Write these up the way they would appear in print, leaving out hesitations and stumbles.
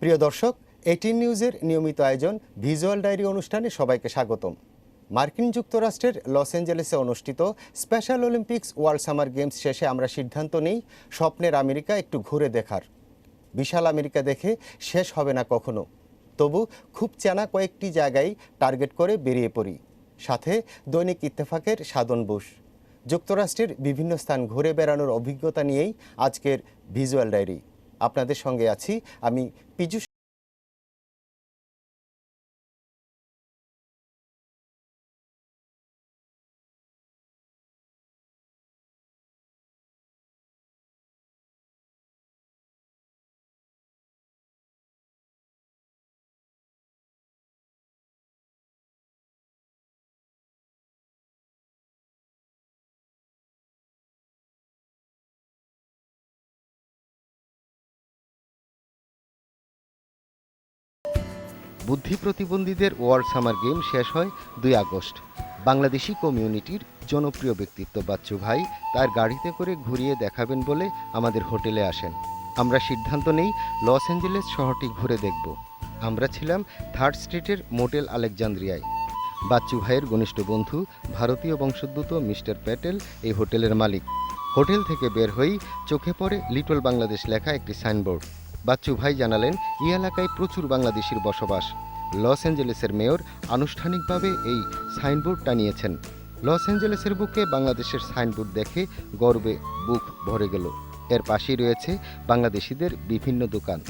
প্রিয় দর্শক, 18 নিউজের নিয়মিত আয়োজন ভিজুয়াল ডায়েরি অনুষ্ঠানে সবাইকে স্বাগতম। মার্কিন যুক্তরাষ্ট্রের লস অ্যাঞ্জেলেসে অনুষ্ঠিত special Olympics world summer games শেষে আমরা সিদ্ধান্ত নেই স্বপ্নের আমেরিকা একটু ঘুরে দেখার। বিশাল আমেরিকা দেখে শেষ হবে না কখনো, তবু খুব চেনা কয়েকটি জায়গায় টার্গেট করে বেরিয়ে পড়ি। সাথে দৈনিক ইত্তেফাকের সাধন বোস। যুক্তরাষ্ট্রের বিভিন্ন স্থান ঘুরে বেড়ানোর অভিজ্ঞতা নিয়েই আজকের ভিজুয়াল ডায়েরি। আপনাদের সঙ্গে আছি আমি পিজু। বুদ্ধি প্রতিবন্ধীদের ওয়ার্ল্ড সামার গেম শেষ হয় 2 আগস্ট। বাংলাদেশি কমিউনিটির জনপ্রিয় ব্যক্তিত্ব বাচ্চু ভাই তার গাড়িতে করে ঘুরিয়ে দেখাবেন বলে আমাদের হোটেলে আসেন। আমরা সিদ্ধান্ত নেই লস অ্যাঞ্জেলেস শহরটি ঘুরে দেখব। আমরা ছিলাম 3rd স্ট্রিটের মোটেল আলেকজান্দ্রিয়ায়। বাচ্চু ভাইয়ের ঘনিষ্ঠ বন্ধু ভারতীয় বংশোদ্ভূত মিস্টার প্যাটেল এই হোটেলের মালিক। হোটেল থেকে বের হয়েই চোখে পড়ে লিটল বাংলাদেশ লেখা একটি সাইনবোর্ড। বাচ্চু ভাই জানালেন এই এলাকায় প্রচুর বাংলাদেশির বসবাস। লস অ্যাঞ্জেলেসের মেয়র আনুষ্ঠানিকভাবে এই সাইনবোর্ড টানিয়েছেন। লস অ্যাঞ্জেলেসের বুকে বাংলাদেশের সাইনবোর্ড দেখে গর্বে বুক ভরে গেল। এর পাশেই রয়েছে বাংলাদেশিদের বিভিন্ন দোকান,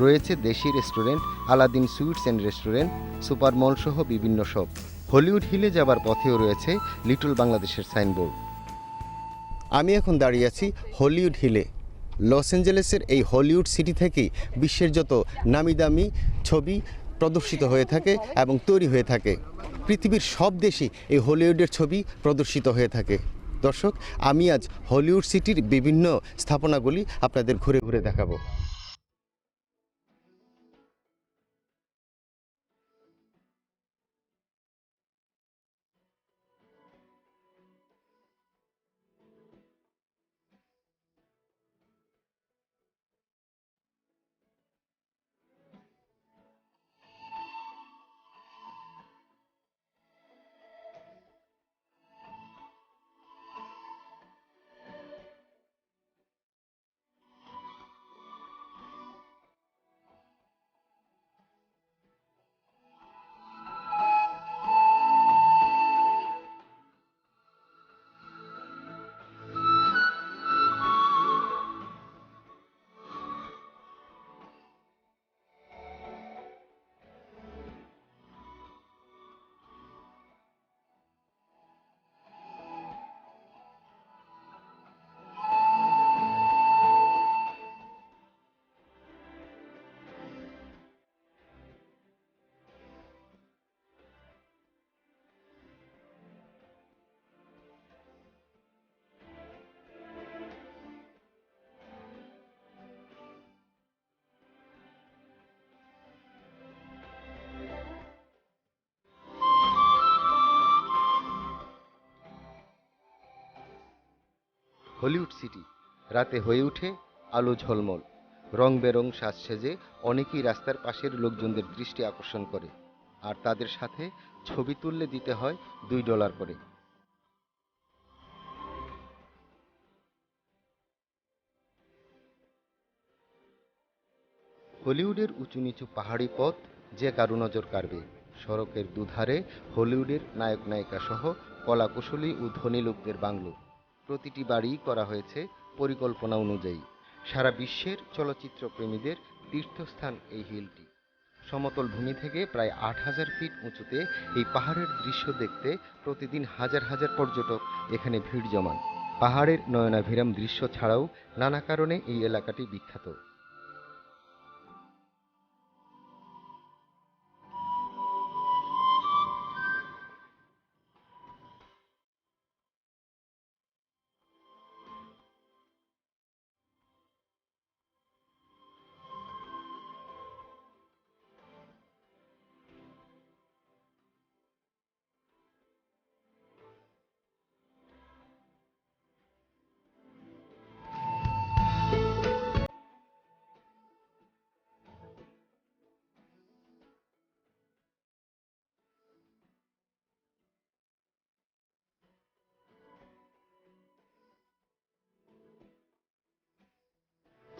রয়েছে দেশি restaurant, Aladdin sweets and restaurant, super mall সহ বিভিন্ন শপ। হলিউড হিলে যাবার পথেও রয়েছে লিটল বাংলাদেশের সাইনবোর্ড। আমি এখন দাঁড়িয়ে আছি হলিউড হিলে। লস অ্যাঞ্জেলেসের এই হলিউড সিটি থেকেই বিশ্বের যত নামি দামি ছবি প্রদর্শিত হয়ে থাকে এবং তৈরি হয়ে থাকে। পৃথিবীর সব দেশই এই হলিউডের ছবি প্রদর্শিত হয়ে থাকে। দর্শক, আমি আজ হলিউড সিটির বিভিন্ন স্থাপনাগুলি আপনাদের ঘুরে ঘুরে দেখাবো। হলিউড সিটি রাতে হয়ে ওঠে আলো ঝলমল। রং বেরং সাজসেজে অনেকেই রাস্তার পাশের লোকজনদের দৃষ্টি আকর্ষণ করে, আর তাদের সাথে ছবি তুললে দিতে হয় $2 করে। হলিউডের উঁচু নিচু পাহাড়ি পথ যে কারো নজর কাড়বে। সড়কের দুধারে হলিউডের নায়ক নায়িকা সহ কলাকুশলী ও ধনী লোকদের বাংলো। প্রতিটি বাড়িই করা হয়েছে পরিকল্পনা অনুযায়ী। সারা বিশ্বের চলচ্চিত্র প্রেমীদের তীর্থস্থান এই হিলটি। সমতল ভূমি থেকে প্রায় 8,000 ফিট উঁচুতে এই পাহাড়ের দৃশ্য দেখতে প্রতিদিন হাজার হাজার পর্যটক এখানে ভিড় জমান। পাহাড়ের নয়নাভিরাম দৃশ্য ছাড়াও নানা কারণে এই এলাকাটি বিখ্যাত।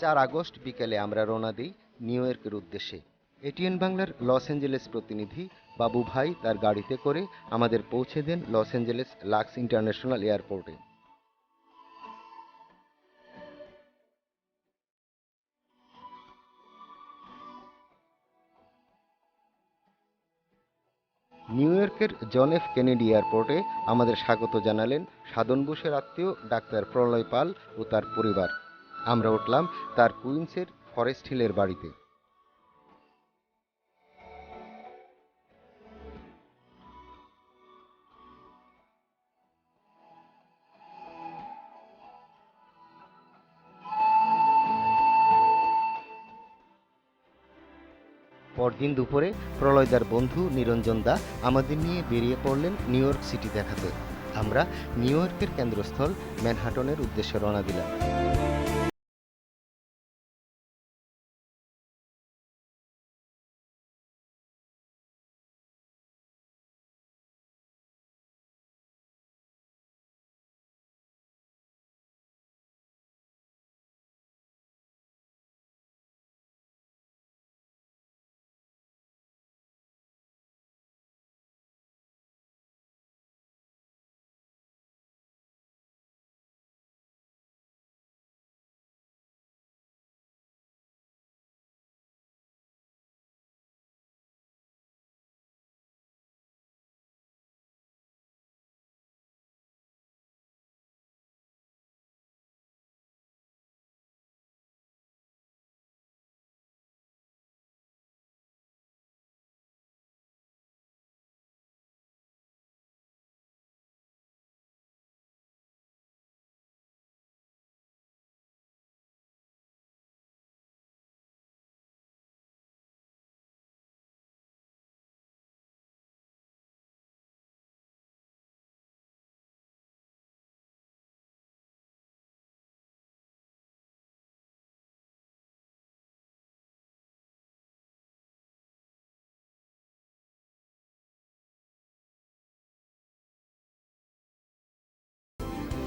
4 আগস্ট বিকেলে আমরা রওনা দিই নিউ ইয়র্কের উদ্দেশ্যে। এটিএন বাংলার লস অ্যাঞ্জেলেস প্রতিনিধি বাবু ভাই তার গাড়িতে করে আমাদের পৌঁছে দেন লস অ্যাঞ্জেলেস লাক্স ইন্টারন্যাশনাল এয়ারপোর্টে। নিউ ইয়র্কের জন এফ কেনেডি এয়ারপোর্টে আমাদের স্বাগত জানালেন সাধন বোসের আত্মীয় ডাক্তার প্রলয় পাল ও তার পরিবার। আমরা উঠলাম তার কুইন্সের ফরেস্ট হিলের বাড়িতে। পরদিন দুপুরে প্রলয়দার বন্ধু নিরঞ্জন দা আমাদের নিয়ে বেরিয়ে পড়লেন নিউ ইয়র্ক সিটি দেখাতে। আমরা নিউ ইয়র্কের কেন্দ্রস্থল ম্যানহাটনের উদ্দেশ্যে রওনা দিলাম।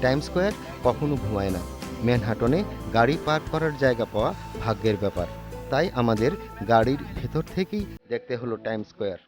টাইম স্কোয়ার কখনো ঘুমায় না। ম্যানহাটনে গাড়ি পার্ক করার জায়গা পাওয়া ভাগ্যের ব্যাপার, তাই আমাদের গাড়ির ভেতর থেকেই দেখতে হলো টাইম স্কোয়ার।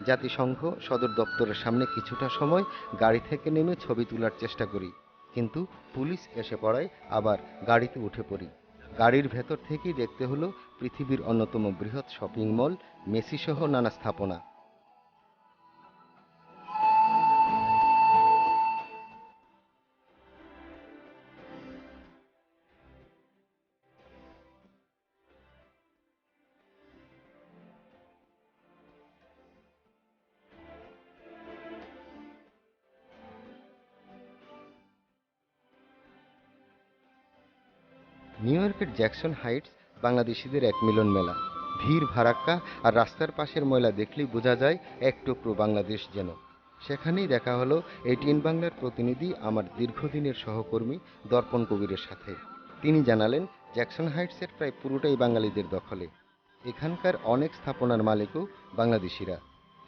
জাতিসংঘ সদর দপ্তরের সামনে কিছুটা সময় গাড়ি থেকে নেমে ছবি তোলার চেষ্টা করি, কিন্তু পুলিশ এসে পড়ায় আবার গাড়িতে উঠে পড়ি। গাড়ির ভেতর থেকেই দেখতে হলো পৃথিবীর অন্যতম বৃহৎ শপিং মল, মেসি সহ নানা স্থাপনা। নিউ ইয়র্কের জ্যাকসন হাইটস বাংলাদেশিদের এক মিলন মেলা। ভিড় ভাড়াক্কা আর রাস্তার পাশের ময়লা দেখলেই বোঝা যায় এক টুকরো বাংলাদেশ যেন। সেখানেই দেখা হলো এটিএন বাংলার প্রতিনিধি আমার দীর্ঘদিনের সহকর্মী দর্পণ কবিরের সাথে। তিনি জানালেন জ্যাকসন হাইটসের প্রায় পুরোটাই বাঙালিদের দখলে। এখানকার অনেক স্থাপনার মালিকও বাংলাদেশিরা।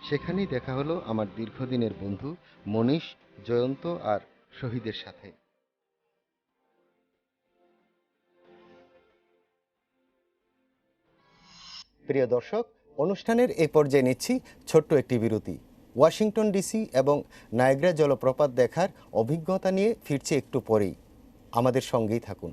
সেখানেই দেখা হলো আমার দীর্ঘদিনের বন্ধু মনীষ, জয়ন্ত আর শহীদের সাথে। প্রিয় দর্শক, অনুষ্ঠানের এই পর্যায়ে নিচ্ছি ছোট্ট একটি বিরতি। ওয়াশিংটন ডিসি এবং নায়াগ্রা জলপ্রপাত দেখার অভিজ্ঞতা নিয়ে ফিরছি একটু পরেই। আমাদের সঙ্গেই থাকুন।